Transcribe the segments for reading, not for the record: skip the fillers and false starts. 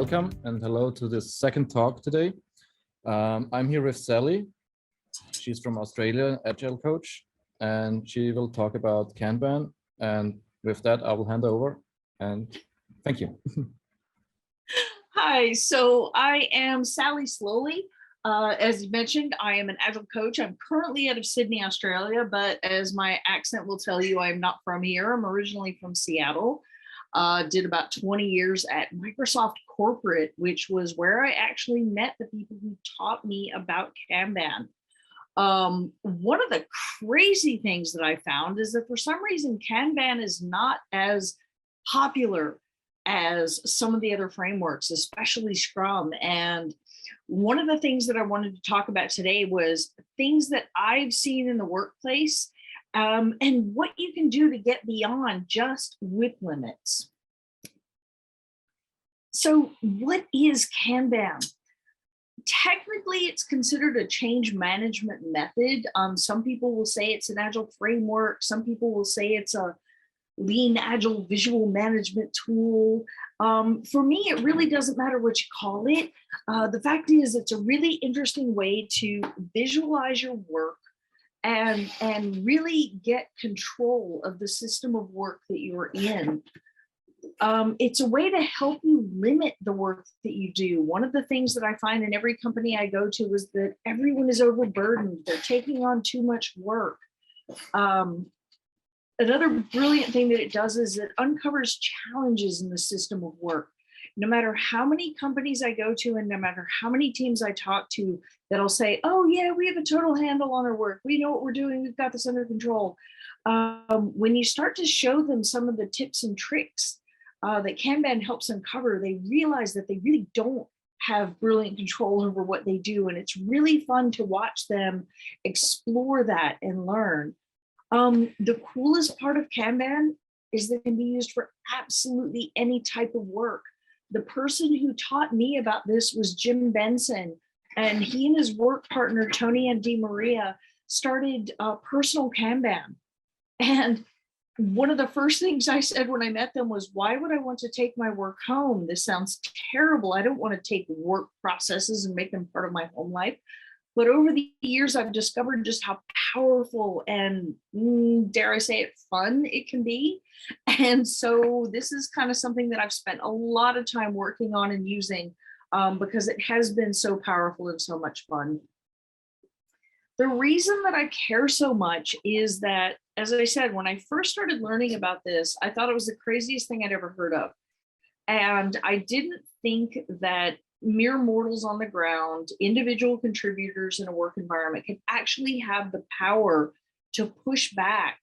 Welcome and hello to this second talk today. I'm here with Sally. She's from Australia, Agile coach, and she will talk about Kanban. And with that, I will hand over and thank you. Hi, so I am Sally Sloley. As you mentioned, I am an Agile coach. I'm currently out of Sydney, Australia, but as my accent will tell you, I'm not from here. I'm originally from Seattle. Did about 20 years at Microsoft Corporate, which was where I actually met the people who taught me about Kanban. One of the crazy things that I found is that for some reason, Kanban is not as popular as some of the other frameworks, especially Scrum. And one of the things that I wanted to talk about today was things that I've seen in the workplace and what you can do to get beyond just WIP limits. So what is Kanban? Technically, it's considered a change management method. Some people will say it's an Agile framework. Some people will say it's a lean Agile visual management tool. For me, it really doesn't matter what you call it. The fact is, it's a really interesting way to visualize your work and really get control of the system of work that you're in. It's a way to help you limit the work that you do. One of the things that I find in every company I go to is that everyone is overburdened. They're taking on too much work. Another brilliant thing that it does is it uncovers challenges in the system of work. No matter how many companies I go to and no matter how many teams I talk to, that'll say, oh yeah, we have a total handle on our work. We know what we're doing. We've got this under control. When you start to show them some of the tips and tricks that Kanban helps uncover, they realize that they really don't have brilliant control over what they do. And it's really fun to watch them explore that and learn. The coolest part of Kanban is that it can be used for absolutely any type of work. The person who taught me about this was Jim Benson, and he and his work partner, Tony and DeMaria, started personal Kanban. And one of the first things I said when I met them was, why would I want to take my work home? This sounds terrible. I don't want to take work processes and make them part of my home life. But over the years, I've discovered just how powerful and, dare I say it, fun it can be. And so this is kind of something that I've spent a lot of time working on and using because it has been so powerful and so much fun. The reason that I care so much is that, as I said, when I first started learning about this, I thought it was the craziest thing I'd ever heard of. And I didn't think that mere mortals on the ground, individual contributors in a work environment, can actually have the power to push back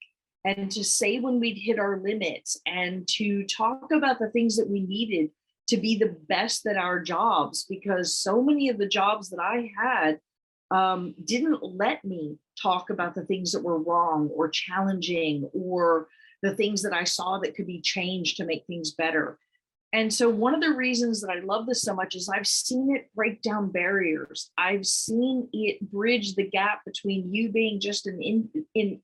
and to say when we'd hit our limits and to talk about the things that we needed to be the best at our jobs, because so many of the jobs that I had didn't let me talk about the things that were wrong or challenging or the things that I saw that could be changed to make things better. And so one of the reasons that I love this so much is I've seen it break down barriers. I've seen it bridge the gap between you being just an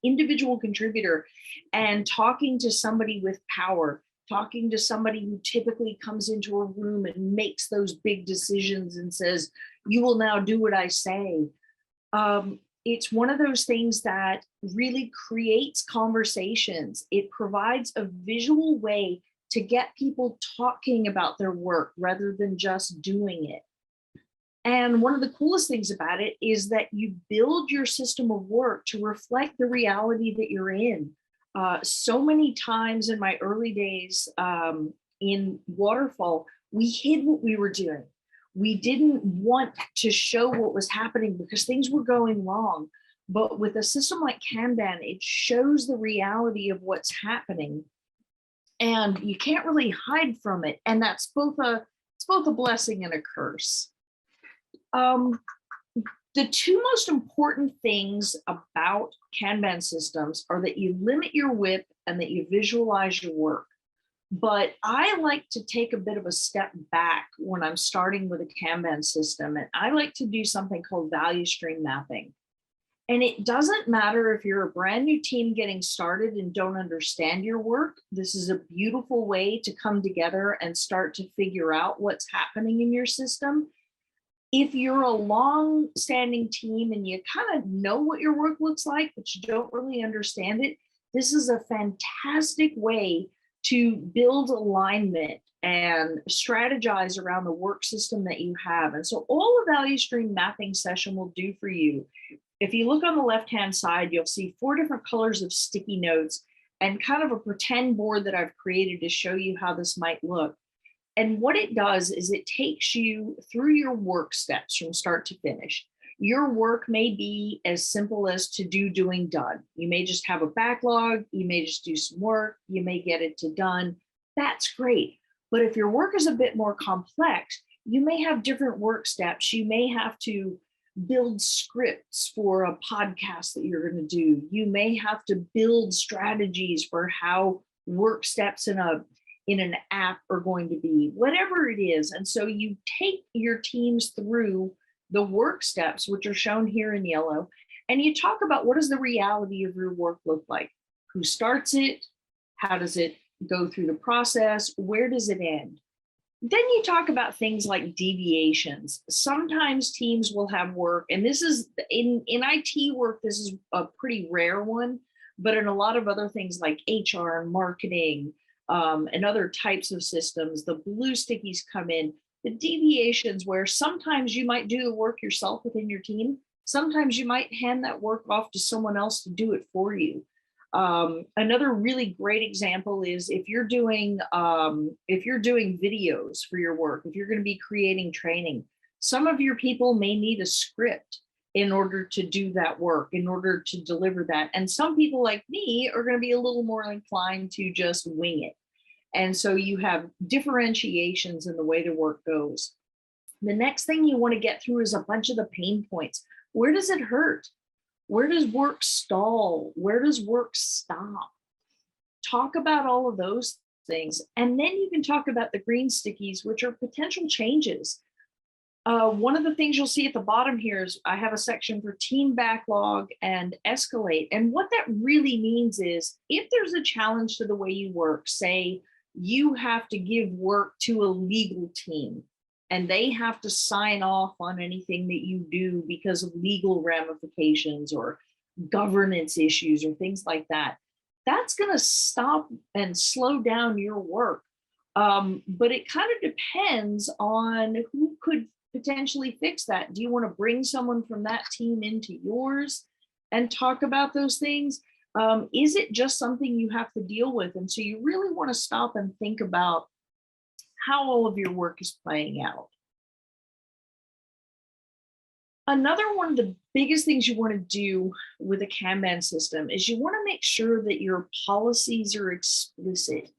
individual contributor and talking to somebody with power, talking to somebody who typically comes into a room and makes those big decisions and says, you will now do what I say. It's one of those things that really creates conversations. It provides a visual way to get people talking about their work rather than just doing it. And one of the coolest things about it is that you build your system of work to reflect the reality that you're in. So many times in my early days in Waterfall, we hid what we were doing. We didn't want to show what was happening because things were going wrong. But with a system like Kanban, it shows the reality of what's happening. And you can't really hide from it. And that's both a blessing and a curse. The two most important things about Kanban systems are that you limit your WIP and that you visualize your work. But I like to take a bit of a step back when I'm starting with a Kanban system. And I like to do something called value stream mapping. And it doesn't matter if you're a brand new team getting started and don't understand your work. This is a beautiful way to come together and start to figure out what's happening in your system. If you're a long-standing team and you kind of know what your work looks like, but you don't really understand it, this is a fantastic way to build alignment and strategize around the work system that you have. And so all a value stream mapping session will do for you, if you look on the left-hand side, you'll see 4 different colors of sticky notes and kind of a pretend board that I've created to show you how this might look. And what it does is it takes you through your work steps from start to finish. Your work may be as simple as to do, doing, done. You may just have a backlog. You may just do some work. You may get it to done. That's great. But if your work is a bit more complex, you may have different work steps. You may have to build scripts for a podcast that you're going to do. You may have to build strategies for how work steps in an app are going to be, whatever it is. And so you take your teams through the work steps, which are shown here in yellow, and you talk about what does the reality of your work look like? Who starts it? How does it go through the process? Where does it end? Then you talk about things like deviations. Sometimes teams will have work, and this is in IT work, this is a pretty rare one, but in a lot of other things like HR and marketing and other types of systems, the blue stickies come in. The deviations where sometimes you might do the work yourself within your team. Sometimes you might hand that work off to someone else to do it for you. Another really great example is if you're doing videos for your work, if you're going to be creating training, some of your people may need a script in order to do that work, in order to deliver that. And some people like me are going to be a little more inclined to just wing it. And so you have differentiations in the way the work goes. The next thing you want to get through is a bunch of the pain points. Where does it hurt? Where does work stall? Where does work stop? Talk about all of those things. And then you can talk about the green stickies, which are potential changes. One of the things you'll see at the bottom here is I have a section for team backlog and escalate. And what that really means is if there's a challenge to the way you work, say you have to give work to a legal team, and they have to sign off on anything that you do because of legal ramifications or governance issues or things like that. That's going to stop and slow down your work. But it kind of depends on who could potentially fix that. Do you want to bring someone from that team into yours and talk about those things? Is it just something you have to deal with? And so you really want to stop and think about how all of your work is playing out. Another one of the biggest things you want to do with a Kanban system is you want to make sure that your policies are explicit.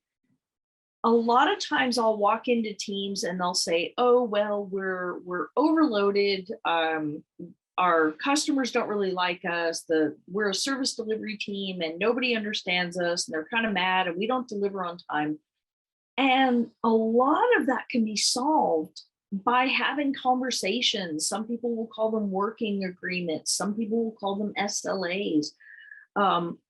A lot of times I'll walk into teams and they'll say, oh, well, we're overloaded. Our customers don't really like us. We're a service delivery team and nobody understands us and they're kind of mad and we don't deliver on time. And a lot of that can be solved by having conversations. Some people will call them working agreements. Some people will call them SLAs.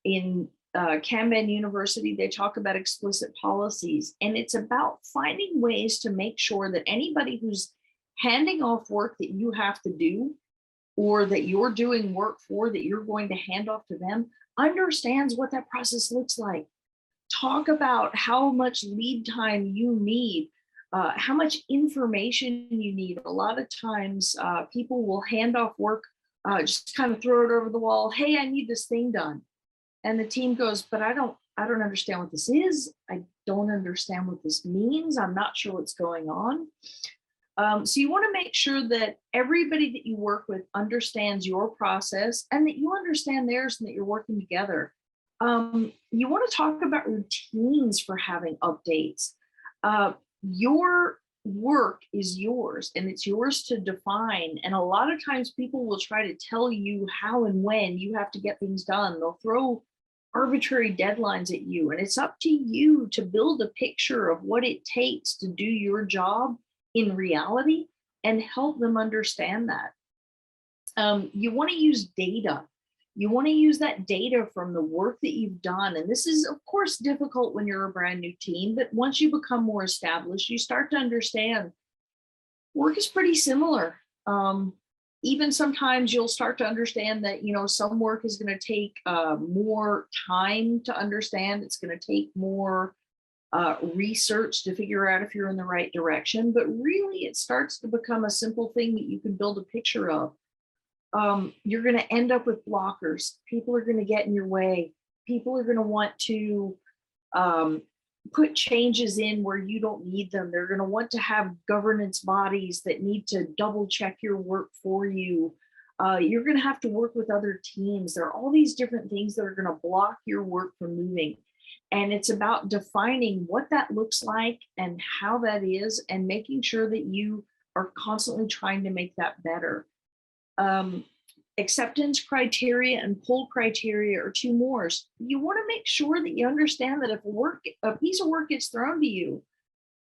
In Kanban University, they talk about explicit policies. And it's about finding ways to make sure that anybody who's handing off work that you have to do or that you're doing work for that you're going to hand off to them understands what that process looks like. Talk about how much lead time you need, how much information you need. A lot of times people will hand off work, just kind of throw it over the wall. Hey, I need this thing done. And the team goes, but I don't understand what this is. I don't understand what this means. I'm not sure what's going on. So you want to make sure that everybody that you work with understands your process and that you understand theirs and that you're working together. You want to talk about routines for having updates. Your work is yours and it's yours to define. And a lot of times people will try to tell you how and when you have to get things done. They'll throw arbitrary deadlines at you. And it's up to you to build a picture of what it takes to do your job in reality and help them understand that. You want to use data. You want to use that data from the work that you've done. And this is, of course, difficult when you're a brand new team, but once you become more established, you start to understand work is pretty similar. Even sometimes you'll start to understand that, you know, some work is going to take more time to understand. It's going to take more research to figure out if you're in the right direction. But really, it starts to become a simple thing that you can build a picture of. You're going to end up with blockers. People are going to get in your way. People are going to want to put changes in where you don't need them. They're going to want to have governance bodies that need to double check your work for you. You're going to have to work with other teams. There are all these different things that are going to block your work from moving. And it's about defining what that looks like and how that is, and making sure that you are constantly trying to make that better. Acceptance criteria and pull criteria are two more. You want to make sure that you understand that if a piece of work gets thrown to you,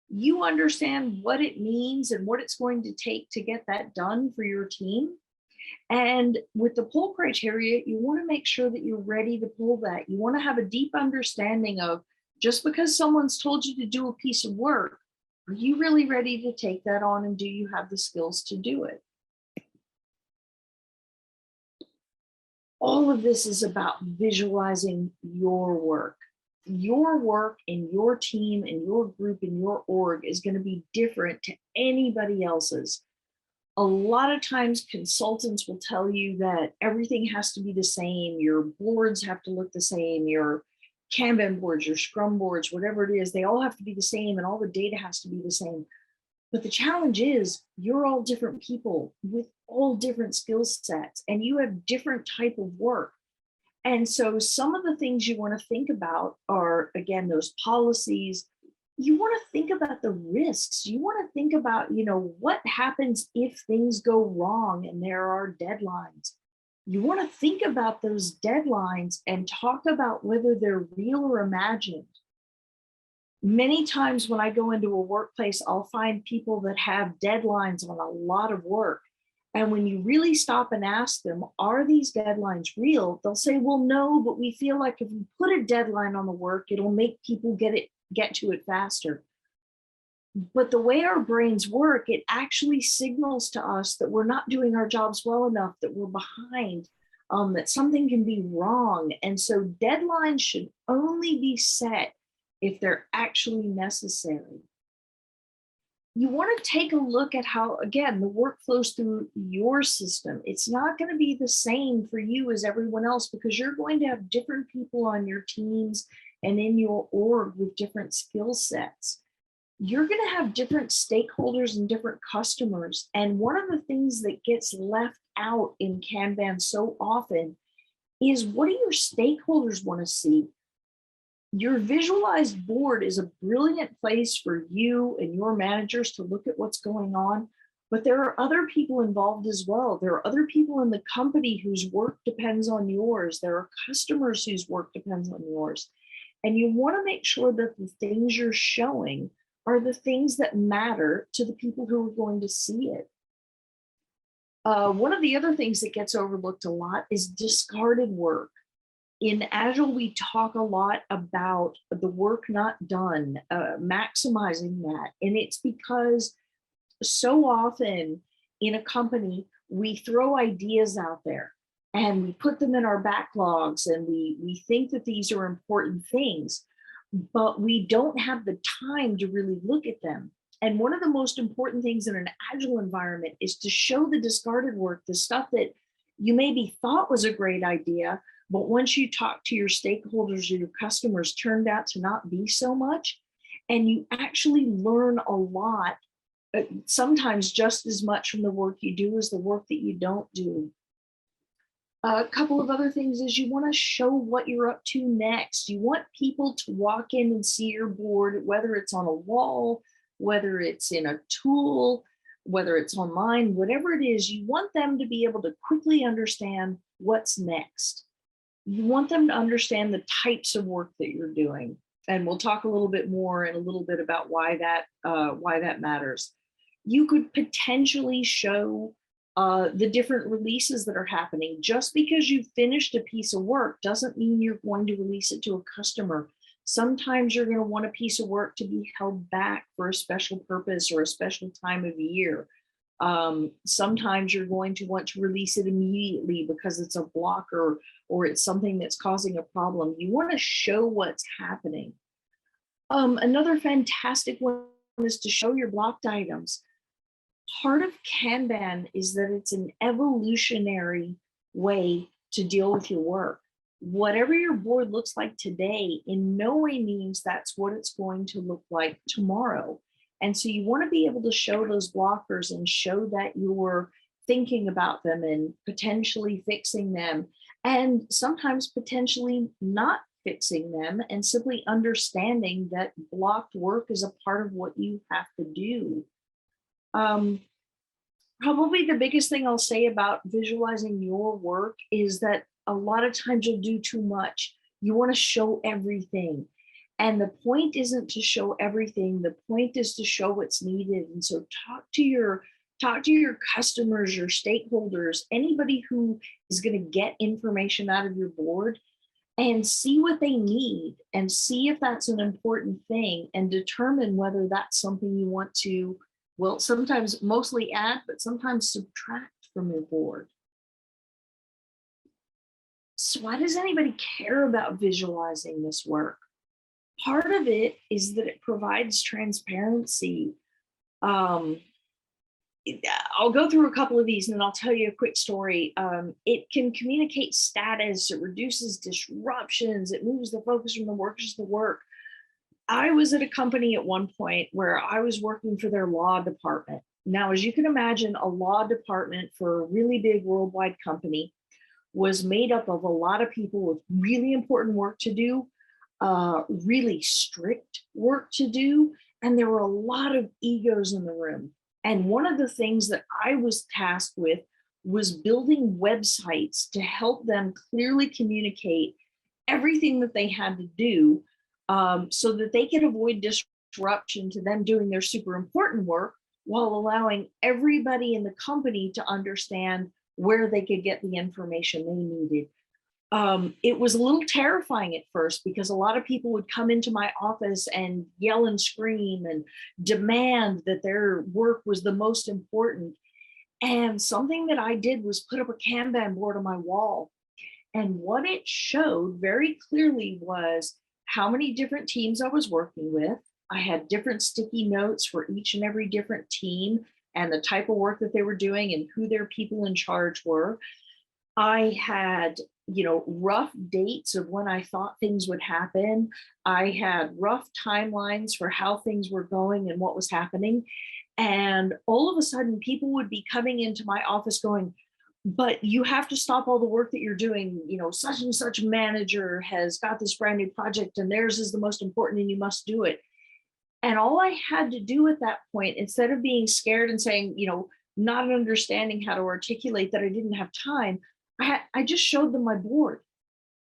you understand what it means and what it's going to take to get that done for your team. And with the pull criteria, you want to make sure that you're ready to pull that. You want to have a deep understanding of, just because someone's told you to do a piece of work, are you really ready to take that on, and do you have the skills to do it? All of this is about visualizing your work. Your work in your team, in your group, in your org is going to be different to anybody else's. A lot of times consultants will tell you that everything has to be the same. Your boards have to look the same. Your Kanban boards, your Scrum boards, whatever it is, they all have to be the same, and all the data has to be the same. But the challenge is, you're all different people with all different skill sets, and you have different type of work. And so some of the things you want to think about are, again, those policies. You want to think about the risks. You want to think about, you know, what happens if things go wrong and there are deadlines. You want to think about those deadlines and talk about whether they're real or imagined. Many times when I go into a workplace, I'll find people that have deadlines on a lot of work. And when you really stop and ask them, are these deadlines real? They'll say, well, no, but we feel like if we put a deadline on the work, it'll make people get to it faster. But the way our brains work, it actually signals to us that we're not doing our jobs well enough, that we're behind, that something can be wrong. And so deadlines should only be set if they're actually necessary. You want to take a look at how, again, the work flows through your system. It's not going to be the same for you as everyone else, because you're going to have different people on your teams and in your org with different skill sets. You're going to have different stakeholders and different customers. And one of the things that gets left out in Kanban so often is, what do your stakeholders want to see? Your visualized board is a brilliant place for you and your managers to look at what's going on, but there are other people involved as well. There are other people in the company whose work depends on yours. There are customers whose work depends on yours. And you want to make sure that the things you're showing are the things that matter to the people who are going to see it. One of the other things that gets overlooked a lot is discarded work. In Agile, we talk a lot about the work not done, maximizing that. And it's because so often in a company, we throw ideas out there and we put them in our backlogs, and we think that these are important things, but we don't have the time to really look at them. And one of the most important things in an Agile environment is to show the discarded work, the stuff that you maybe thought was a great idea, but once you talk to your stakeholders or your customers, turned out to not be so much. And you actually learn a lot, sometimes just as much from the work you do as the work that you don't do. A couple of other things is, you want to show what you're up to next. You want people to walk in and see your board, whether it's on a wall, whether it's in a tool, whether it's online, whatever it is, you want them to be able to quickly understand what's next. You want them to understand the types of work that you're doing. And we'll talk a little bit more in a little bit about why that matters. You could potentially show the different releases that are happening. Just because you finished a piece of work doesn't mean you're going to release it to a customer. Sometimes you're going to want a piece of work to be held back for a special purpose or a special time of year. Sometimes you're going to want to release it immediately because it's a blocker or it's something that's causing a problem. You want to show what's happening. Another fantastic one is to show your blocked items. Part of Kanban is that it's an evolutionary way to deal with your work. Whatever your board looks like today in no way means that's what it's going to look like tomorrow. And so you want to be able to show those blockers and show that you're thinking about them and potentially fixing them, and sometimes potentially not fixing them, and simply understanding that blocked work is a part of what you have to do. Probably the biggest thing I'll say about visualizing your work is that a lot of times you'll do too much. You want to show everything. And the point isn't to show everything. The point is to show what's needed. And so talk to your customers, your stakeholders, anybody who is going to get information out of your board, and see what they need and see if that's an important thing and determine whether that's something you want to, well, sometimes mostly add, but sometimes subtract from your board. So why does anybody care about visualizing this work? Part of it is that it provides transparency. I'll go through a couple of these and then I'll tell you a quick story. It can communicate status, it reduces disruptions, it moves the focus from the workers to the work. I was at a company at one point where I was working for their law department. Now, as you can imagine, a law department for a really big worldwide company was made up of a lot of people with really important work to do, really strict work to do, and there were a lot of egos in the room. And one of the things that I was tasked with was building websites to help them clearly communicate everything that they had to do, so that they could avoid disruption to them doing their super important work while allowing everybody in the company to understand where they could get the information they needed. It was a little terrifying at first because a lot of people would come into my office and yell and scream and demand that their work was the most important. And something that I did was put up a Kanban board on my wall. And what it showed very clearly was how many different teams I was working with. I had different sticky notes for each and every different team and the type of work that they were doing and who their people in charge were. I had, rough dates of when I thought things would happen. I had rough timelines for how things were going and what was happening. And all of a sudden, people would be coming into my office going, but you have to stop all the work that you're doing. Such and such manager has got this brand new project and theirs is the most important and you must do it. And all I had to do at that point, instead of being scared and saying, not understanding how to articulate that I didn't have time, I just showed them my board.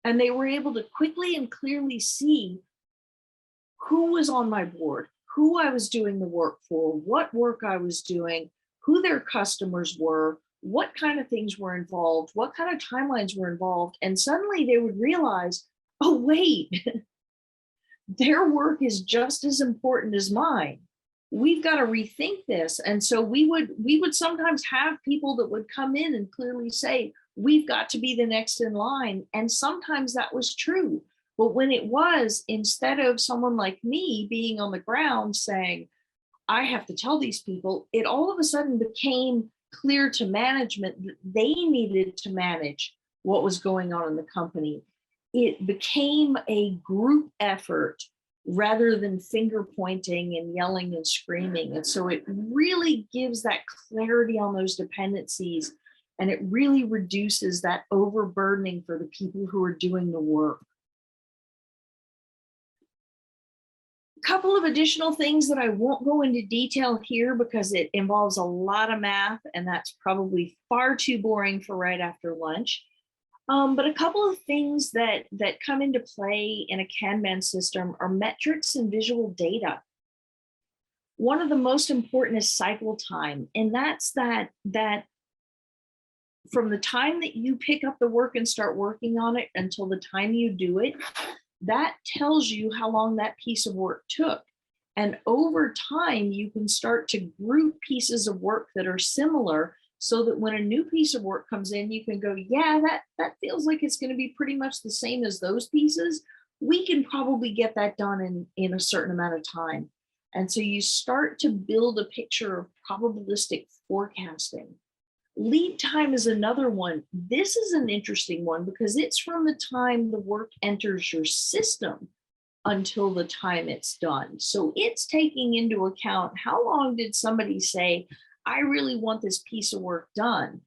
And they were able to quickly and clearly see who was on my board, who I was doing the work for, what work I was doing, who their customers were, what kind of things were involved, what kind of timelines were involved. And suddenly they would realize, oh, wait, their work is just as important as mine. We've got to rethink this. And so we would sometimes have people that would come in and clearly say, we've got to be the next in line. And sometimes that was true. But when it was, instead of someone like me being on the ground saying, I have to tell these people, it all of a sudden became clear to management that they needed to manage what was going on in the company. It became a group effort rather than finger pointing and yelling and screaming. And so it really gives that clarity on those dependencies, and it really reduces that overburdening for the people who are doing the work. A couple of additional things that I won't go into detail here because it involves a lot of math, and that's probably far too boring for right after lunch. But a couple of things that come into play in a Kanban system are metrics and visual data. One of the most important is cycle time, and that's that from the time that you pick up the work and start working on it until the time you do it, that tells you how long that piece of work took. And over time, you can start to group pieces of work that are similar so that when a new piece of work comes in, you can go, yeah, that feels like it's going to be pretty much the same as those pieces. We can probably get that done in a certain amount of time. And so you start to build a picture of probabilistic forecasting. Lead time is another one. This is an interesting one because it's from the time the work enters your system until the time it's done. So it's taking into account how long did somebody say, I really want this piece of work done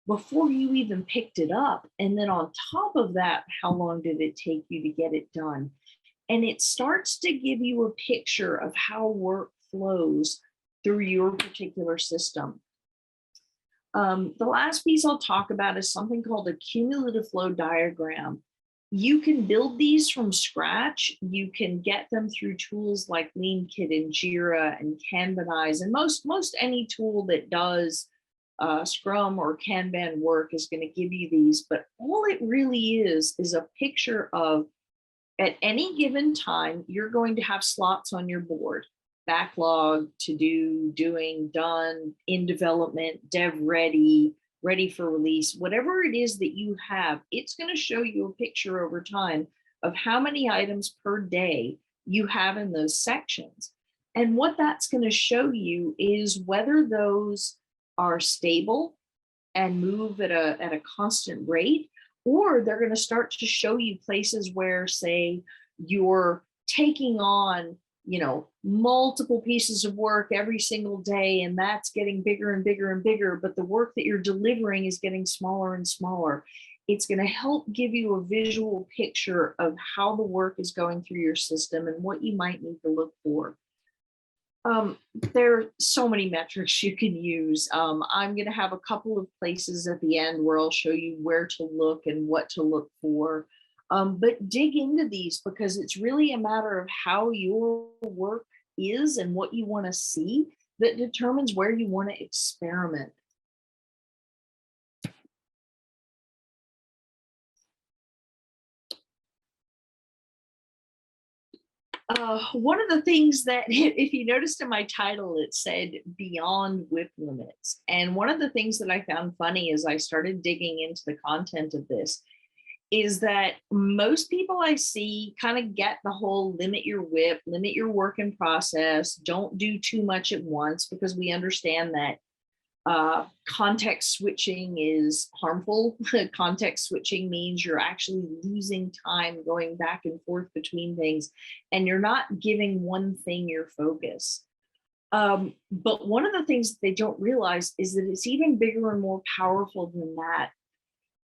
before you even picked it up. And then on top of that, how long did it take you to get it done? And it starts to give you a picture of how work flows through your particular system. The last piece I'll talk about is something called a cumulative flow diagram. You can build these from scratch. You can get them through tools like LeanKit and Jira and Kanbanize, and most any tool that does Scrum or Kanban work is going to give you these. But all it really is a picture of, at any given time, you're going to have slots on your board. Backlog, to do, doing, done, in development, dev ready, ready for release, whatever it is that you have, it's going to show you a picture over time of how many items per day you have in those sections. And what that's going to show you is whether those are stable and move at a constant rate, or they're going to start to show you places where, say, you're taking on, multiple pieces of work every single day, and that's getting bigger and bigger and bigger, but the work that you're delivering is getting smaller and smaller. It's going to help give you a visual picture of how the work is going through your system and what you might need to look for. There are so many metrics you can use. I'm going to have a couple of places at the end where I'll show you where to look and what to look for. But dig into these, because it's really a matter of how your work is and what you want to see that determines where you want to experiment. One of the things that, if you noticed in my title, it said beyond WIP limits. And one of the things that I found funny as I started digging into the content of this is that most people I see kind of get the whole limit your WIP, limit your work in process, don't do too much at once, because we understand that context switching is harmful. Context switching means you're actually losing time going back and forth between things, and you're not giving one thing your focus. But one of the things that they don't realize is that it's even bigger and more powerful than that.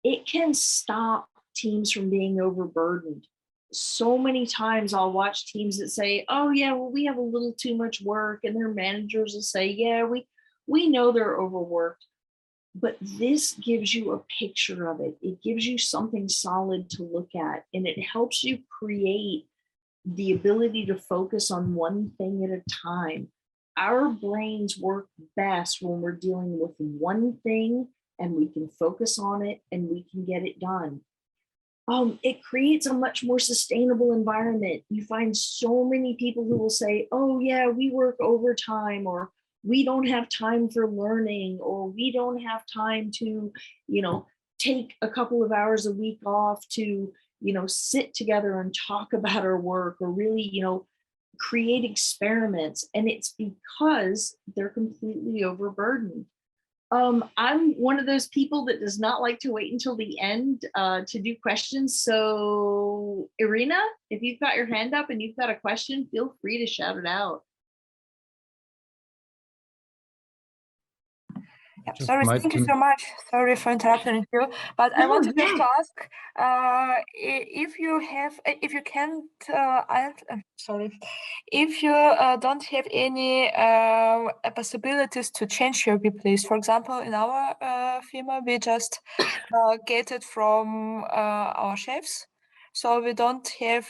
It can stop teams from being overburdened. So many times I'll watch teams that say, oh yeah, well, we have a little too much work, and their managers will say, yeah, we know they're overworked. But this gives you a picture of it. It gives you something solid to look at, and it helps you create the ability to focus on one thing at a time. Our brains work best when we're dealing with one thing and we can focus on it and we can get it done. It creates a much more sustainable environment. You find so many people who will say, oh yeah, we work overtime, or we don't have time for learning, or we don't have time to, take a couple of hours a week off to, sit together and talk about our work, or really, create experiments. And it's because they're completely overburdened. I'm one of those people that does not like to wait until the end to do questions. So Irina, if you've got your hand up and you've got a question, feel free to shout it out. Yeah, sorry, thank you so much. Sorry for interrupting you, but I wanted just to ask if you don't have any possibilities to change your WIP list. For example, in our firma, we just get it from our chefs, so we don't have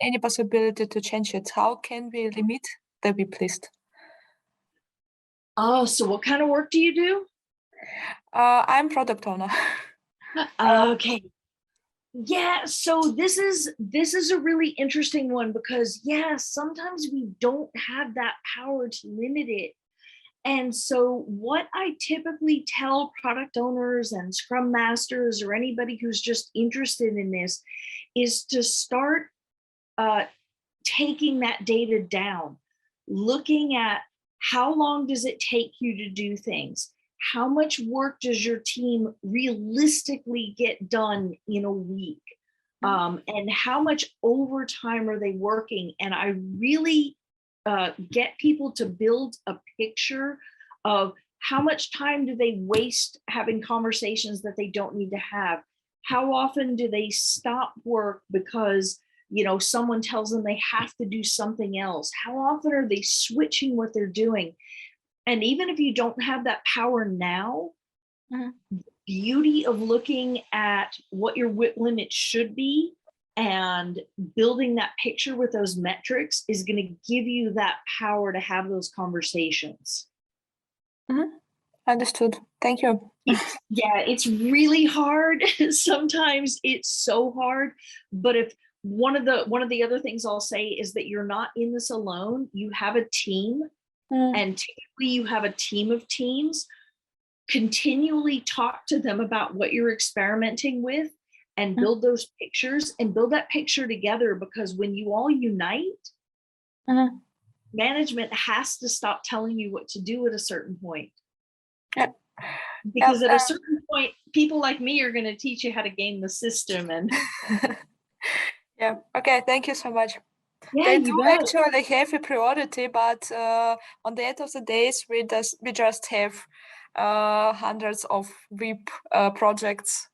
any possibility to change it. How can we limit the WIP list? Oh, so what kind of work do you do? I'm product owner. Okay. Yeah, so this is a really interesting one because yeah, sometimes we don't have that power to limit it. And so what I typically tell product owners and scrum masters or anybody who's just interested in this is to start taking that data down, looking at how long does it take you to do things? How much work does your team realistically get done in a week? And how much overtime are they working? And I really get people to build a picture of how much time do they waste having conversations that they don't need to have? How often do they stop work because someone tells them they have to do something else? How often are they switching what they're doing? And even if you don't have that power now, the beauty of looking at what your WIP limit should be and building that picture with those metrics is going to give you that power to have those conversations. Understood. Thank you. Yeah, it's really hard. Sometimes it's so hard. But if one of the other things I'll say is that you're not in this alone. You have a team, and typically you have a team of teams. Continually talk to them about what you're experimenting with and build those pictures and build that picture together, because when you all unite, management has to stop telling you what to do at a certain point. Yeah. Because at a certain point, people like me are going to teach you how to game the system. And yeah, okay, thank you so much. yeah, they do actually have a priority, but on the end of the days, we just have hundreds of WIP projects.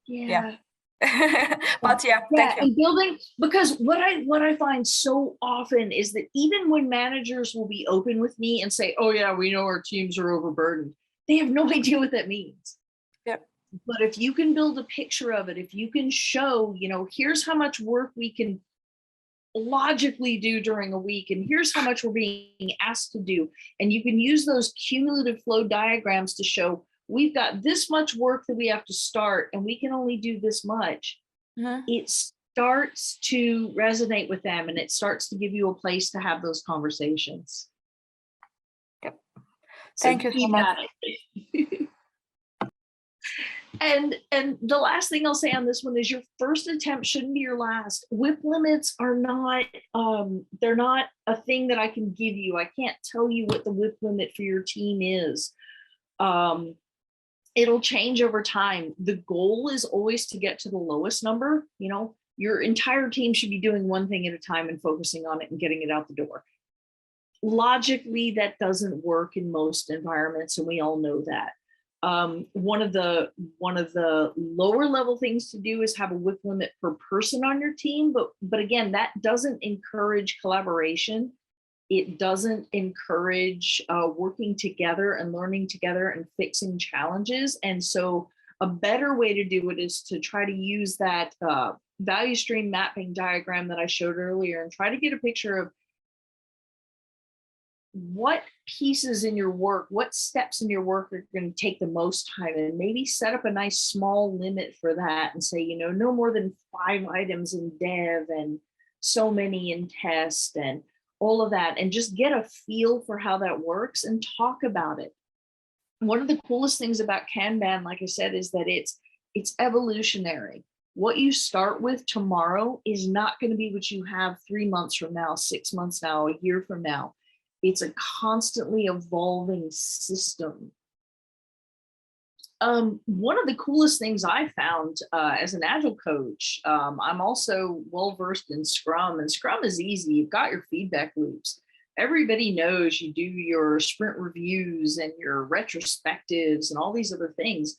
Yeah. But yeah, thank you. And building, because what I find so often is that even when managers will be open with me and say, oh yeah, we know our teams are overburdened, they have no idea what that means. Yep. But if you can build a picture of it, if you can show, here's how much work we can logically do during a week, and here's how much we're being asked to do, and you can use those cumulative flow diagrams to show we've got this much work that we have to start and we can only do this much. It starts to resonate with them, and it starts to give you a place to have those conversations. Yep. Thank you so much. And the last thing I'll say on this one is your first attempt shouldn't be your last. WIP limits are not, they're not a thing that I can give you. I can't tell you what the WIP limit for your team is. It'll change over time. The goal is always to get to the lowest number. Your entire team should be doing one thing at a time and focusing on it and getting it out the door. Logically, that doesn't work in most environments, and we all know that. One of the lower level things to do is have a WIP limit per person on your team, but again, that doesn't encourage collaboration. It doesn't encourage working together and learning together and fixing challenges. And so a better way to do it is to try to use that value stream mapping diagram that I showed earlier and try to get a picture of what pieces in your work, what steps in your work are going to take the most time, and maybe set up a nice small limit for that and say, no more than 5 items in dev and so many in test and all of that, and just get a feel for how that works and talk about it. One of the coolest things about Kanban, like I said, is that it's evolutionary. What you start with tomorrow is not going to be what you have 3 months from now, 6 months now, a year from now. It's a constantly evolving system. One of the coolest things I found as an Agile coach, I'm also well-versed in Scrum, and Scrum is easy. You've got your feedback loops. Everybody knows you do your sprint reviews and your retrospectives and all these other things.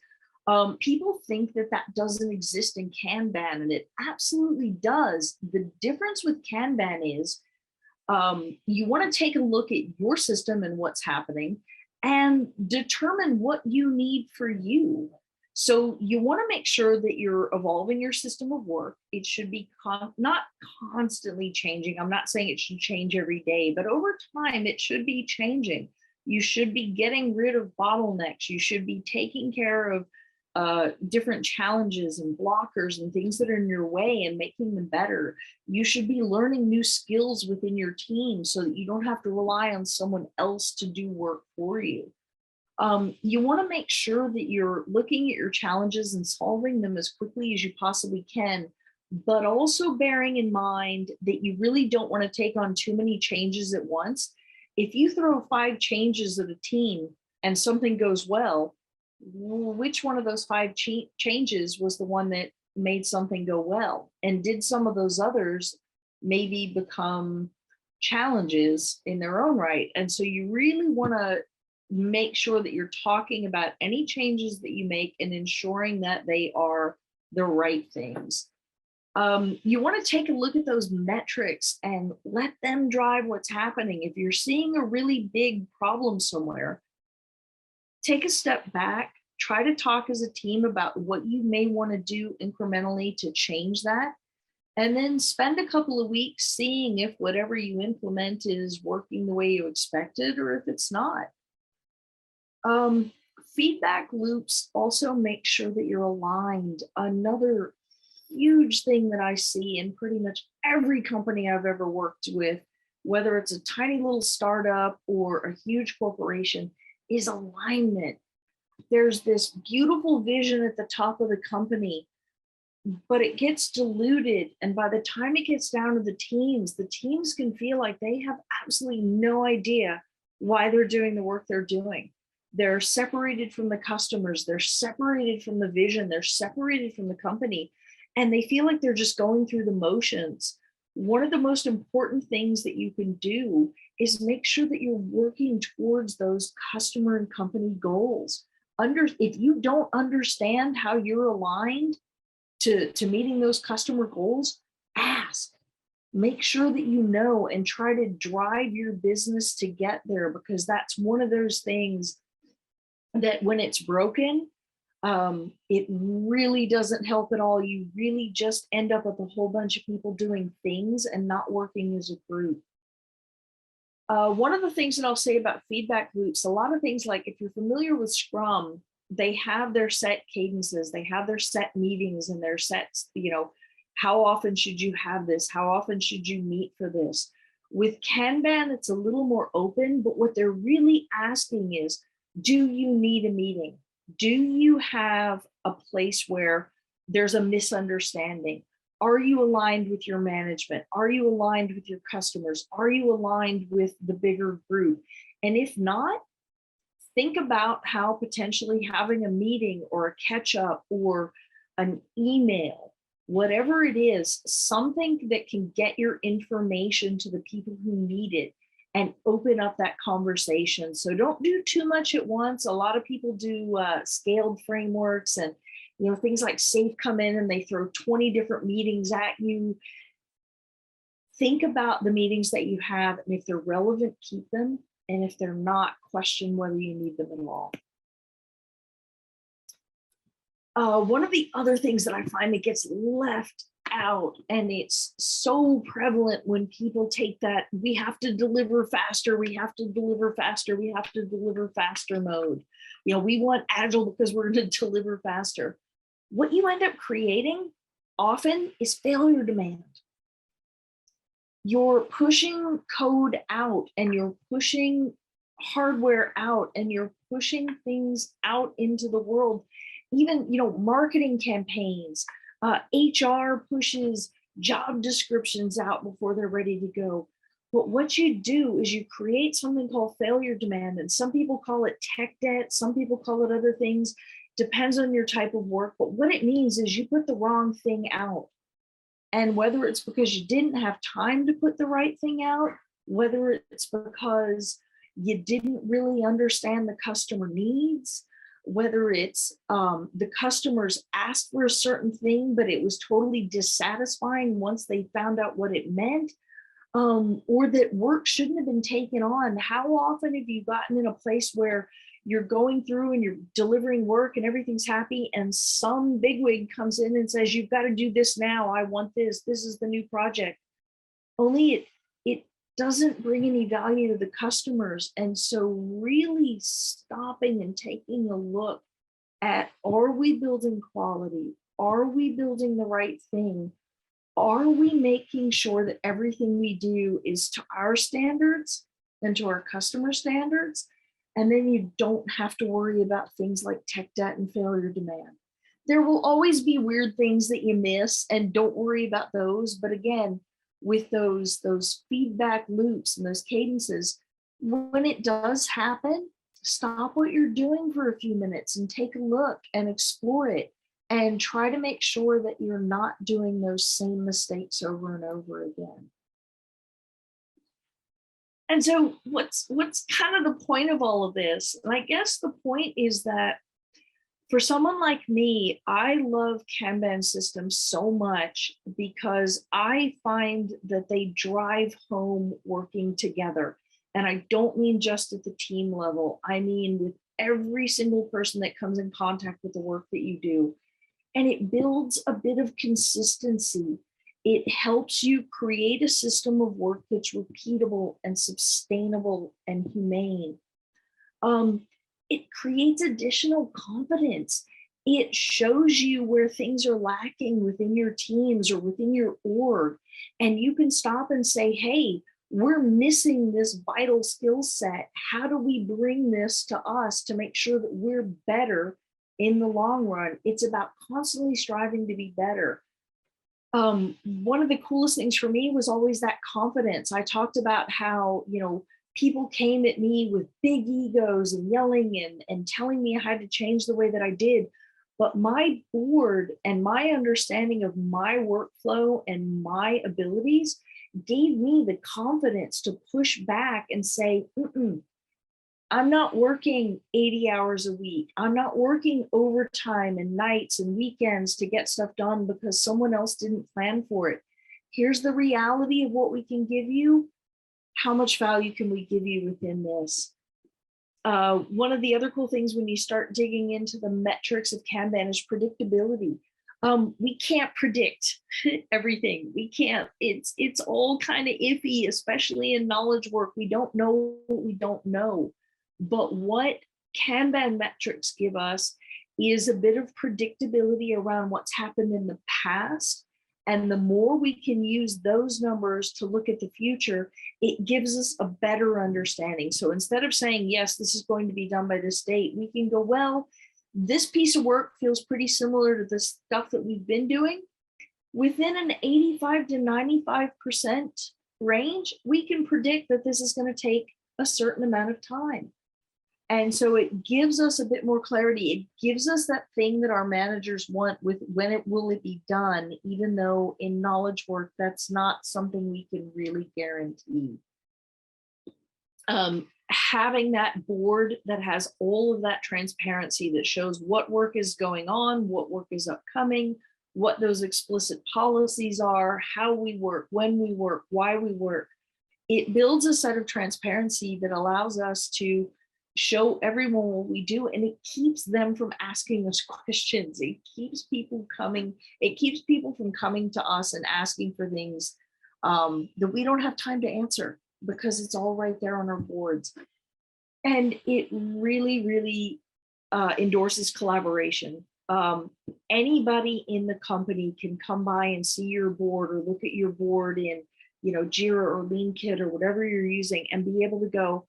People think that doesn't exist in Kanban, and it absolutely does. The difference with Kanban is you want to take a look at your system and what's happening and determine what you need for you. So you want to make sure that you're evolving your system of work. It should be not constantly changing. I'm not saying it should change every day, but over time it should be changing. You should be getting rid of bottlenecks. You should be taking care of different challenges and blockers and things that are in your way and making them better. You should be learning new skills within your team so that you don't have to rely on someone else to do work for you. You want to make sure that you're looking at your challenges and solving them as quickly as you possibly can, but also bearing in mind that you really don't want to take on too many changes at once. If you throw 5 changes at a team and something goes well, which one of those 5 changes was the one that made something go well? And did some of those others maybe become challenges in their own right? And so you really want to make sure that you're talking about any changes that you make and ensuring that they are the right things. You want to take a look at those metrics and let them drive what's happening. If you're seeing a really big problem somewhere, take a step back, try to talk as a team about what you may want to do incrementally to change that, and then spend a couple of weeks seeing if whatever you implement is working the way you expected or if it's not. Feedback loops also make sure that you're aligned. Another huge thing that I see in pretty much every company I've ever worked with, whether it's a tiny little startup or a huge corporation, is alignment. There's this beautiful vision at the top of the company, but it gets diluted. And by the time it gets down to the teams can feel like they have absolutely no idea why they're doing the work they're doing. They're separated from the customers, they're separated from the vision, they're separated from the company, and they feel like they're just going through the motions. One of the most important things that you can do is make sure that you're working towards those customer and company goals. If you don't understand how you're aligned to meeting those customer goals, ask. Make sure that you know and try to drive your business to get there, because that's one of those things that when it's broken, it really doesn't help at all. You really just end up with a whole bunch of people doing things and not working as a group. One of the things that I'll say about feedback loops, a lot of things, like if you're familiar with Scrum, they have their set cadences, they have their set meetings and their sets, how often should you have this? How often should you meet for this? With Kanban, it's a little more open, but what they're really asking is, do you need a meeting? Do you have a place where there's a misunderstanding? Are you aligned with your management? Are you aligned with your customers? Are you aligned with the bigger group? And if not, think about how potentially having a meeting or a catch up or an email, whatever it is, something that can get your information to the people who need it and open up that conversation. So don't do too much at once. A lot of people do scaled frameworks, and things like SAFe come in and they throw 20 different meetings at you. Think about the meetings that you have, and if they're relevant, keep them. And if they're not, question whether you need them at all. One of the other things that I find that gets left out, and it's so prevalent when people take that we have to deliver faster, we have to deliver faster, we have to deliver faster mode. We want Agile because we're going to deliver faster. What you end up creating often is failure demand. You're pushing code out, and you're pushing hardware out, and you're pushing things out into the world. Even, marketing campaigns, HR pushes job descriptions out before they're ready to go. But what you do is you create something called failure demand, and some people call it tech debt, some people call it other things, depends on your type of work. But what it means is you put the wrong thing out. And whether it's because you didn't have time to put the right thing out, whether it's because you didn't really understand the customer needs, whether it's the customers asked for a certain thing, but it was totally dissatisfying once they found out what it meant, or that work shouldn't have been taken on. How often have you gotten in a place where you're going through and you're delivering work and everything's happy, and some bigwig comes in and says, you've got to do this now, I want this is the new project. Only it doesn't bring any value to the customers. And so really stopping and taking a look at, are we building quality? Are we building the right thing? Are we making sure that everything we do is to our standards and to our customer standards? And then you don't have to worry about things like tech debt and failure demand. There will always be weird things that you miss, and don't worry about those. But again, with those feedback loops and those cadences, when it does happen, stop what you're doing for a few minutes and take a look and explore it, and try to make sure that you're not doing those same mistakes over and over again. And so what's kind of the point of all of this? And I guess the point is that for someone like me, I love Kanban systems so much because I find that they drive home working together. And I don't mean just at the team level. I mean with every single person that comes in contact with the work that you do. And it builds a bit of consistency. It helps you create a system of work that's repeatable and sustainable and humane. It creates additional confidence. It shows you where things are lacking within your teams or within your org. And you can stop and say, hey, we're missing this vital skill set. How do we bring this to us to make sure that we're better in the long run? It's about constantly striving to be better. One of the coolest things for me was always that confidence. I talked about how, people came at me with big egos and yelling and telling me I had to change the way that I did. But my board and my understanding of my workflow and my abilities gave me the confidence to push back and say, I'm not working 80 hours a week. I'm not working overtime and nights and weekends to get stuff done because someone else didn't plan for it. Here's the reality of what we can give you. How much value can we give you within this? One of the other cool things when you start digging into the metrics of Kanban is predictability. We can't predict everything. We can't. It's all kind of iffy, especially in knowledge work. We don't know what we don't know. But what Kanban metrics give us is a bit of predictability around what's happened in the past. And the more we can use those numbers to look at the future, it gives us a better understanding. So instead of saying, yes, this is going to be done by this date, we can go, well, this piece of work feels pretty similar to the stuff that we've been doing. Within an 85 to 95% range, we can predict that this is going to take a certain amount of time. And so it gives us a bit more clarity. It gives us that thing that our managers want with when will it be done, even though in knowledge work, that's not something we can really guarantee. Having that board that has all of that transparency that shows what work is going on, what work is upcoming, what those explicit policies are, how we work, when we work, why we work. It builds a set of transparency that allows us to show everyone what we do, and it keeps them from asking us questions. It keeps people coming. It keeps people from coming to us and asking for things that we don't have time to answer because it's all right there on our boards. And it really, really endorses collaboration. Anybody in the company can come by and see your board or look at your board in, Jira or LeanKit or whatever you're using and be able to go,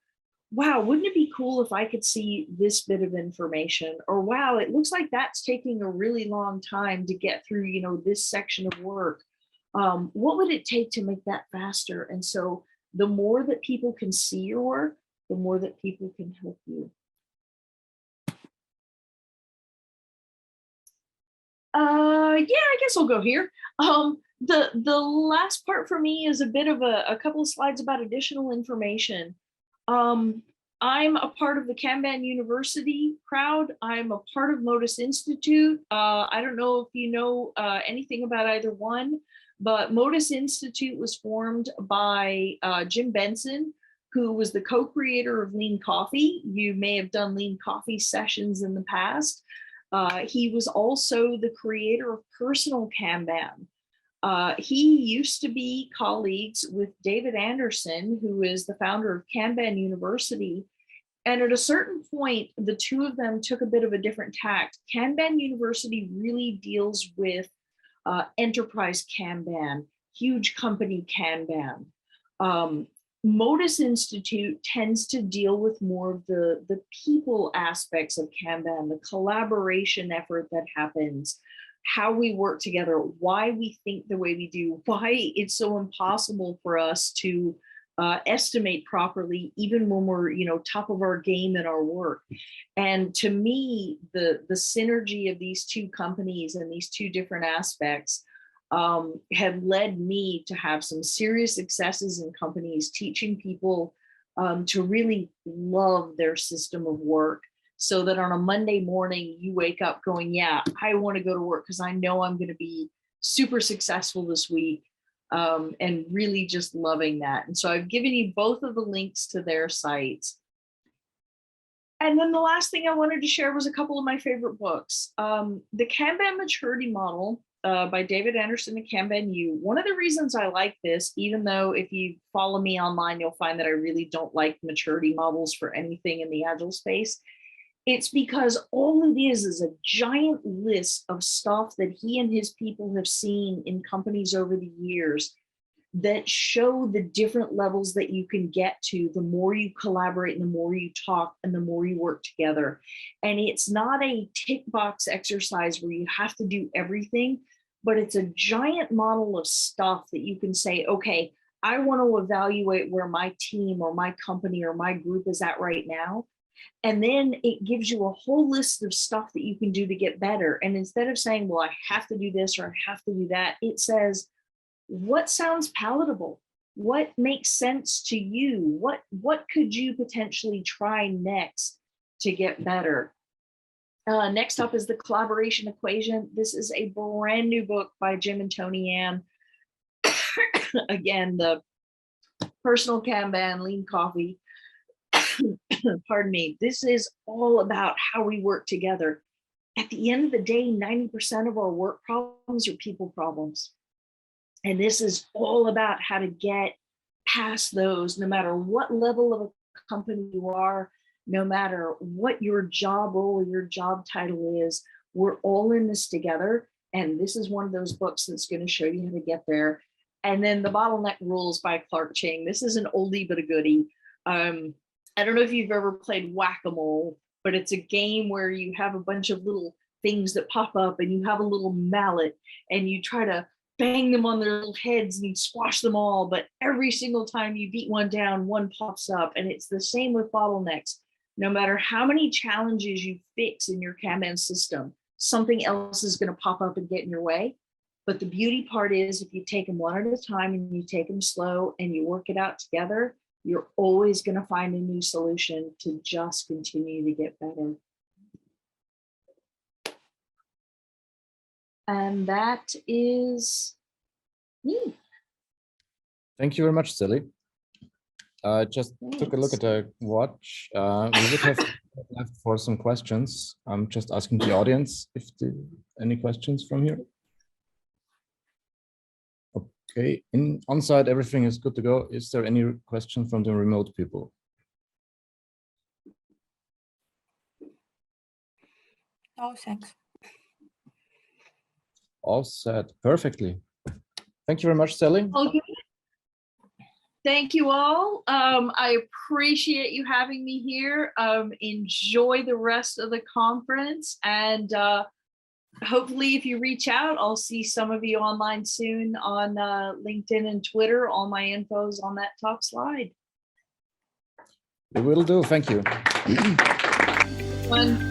wow, wouldn't it be cool if I could see this bit of information? Or wow, it looks like that's taking a really long time to get through, this section of work. What would it take to make that faster? And so the more that people can see your work, the more that people can help you. Yeah, I guess I'll go here. The last part for me is a bit of a couple of slides about additional information. I'm a part of the Kanban University crowd. I'm a part of Modus Institute. I don't know if you know anything about either one, but Modus Institute was formed by Jim Benson, who was the co-creator of Lean Coffee. You may have done Lean Coffee sessions in the past. He was also the creator of Personal Kanban. He used to be colleagues with David Anderson, who is the founder of Kanban University. And at a certain point, the two of them took a bit of a different tact. Kanban University really deals with enterprise Kanban, huge company Kanban. Modus Institute tends to deal with more of the people aspects of Kanban, the collaboration effort that happens, how we work together, why we think the way we do, why it's so impossible for us to estimate properly, even when we're, top of our game in our work. And to me, the synergy of these two companies and these two different aspects have led me to have some serious successes in companies, teaching people to really love their system of work, so that on a Monday morning, you wake up going, yeah, I want to go to work because I know I'm going to be super successful this week, and really just loving that. And so I've given you both of the links to their sites. And then the last thing I wanted to share was a couple of my favorite books. The Kanban Maturity Model by David Anderson and Kanban U. One of the reasons I like this, even though if you follow me online, you'll find that I really don't like maturity models for anything in the Agile space. It's because all it is a giant list of stuff that he and his people have seen in companies over the years that show the different levels that you can get to the more you collaborate and the more you talk and the more you work together. And it's not a tick box exercise where you have to do everything, but it's a giant model of stuff that you can say, okay, I want to evaluate where my team or my company or my group is at right now. And then it gives you a whole list of stuff that you can do to get better. And instead of saying, well, I have to do this or I have to do that, it says, what sounds palatable? What makes sense to you? What could you potentially try next to get better? Next up is the Collaboration Equation. This is a brand new book by Jim and Tony Ann. Again, the personal Kanban, lean coffee. Pardon me. This is all about how we work together. At the end of the day, 90% of our work problems are people problems. And this is all about how to get past those, no matter what level of a company you are, no matter what your job role or your job title is, we're all in this together. And this is one of those books that's going to show you how to get there. And then The Bottleneck Rules by Clark Ching. This is an oldie but a goodie. I don't know if you've ever played whack-a-mole, but it's a game where you have a bunch of little things that pop up and you have a little mallet and you try to bang them on their little heads and you squash them all. But every single time you beat one down, one pops up. And it's the same with bottlenecks. No matter how many challenges you fix in your Kanban system, something else is going to pop up and get in your way. But the beauty part is if you take them one at a time and you take them slow and you work it out together, you're always going to find a new solution to just continue to get better. And that is me. Thank you very much, Sally. I just took a look at the watch. We would have left for some questions. I'm just asking the audience if any questions from here. Okay, on site, everything is good to go. Is there any question from the remote people? No, thanks. All set perfectly. Thank you very much, Sally. Okay. Thank you all. I appreciate you having me here. Enjoy the rest of the conference, and hopefully if you reach out, I'll see some of you online soon on LinkedIn and Twitter. All my info is on that top slide. We will do. Thank you. One.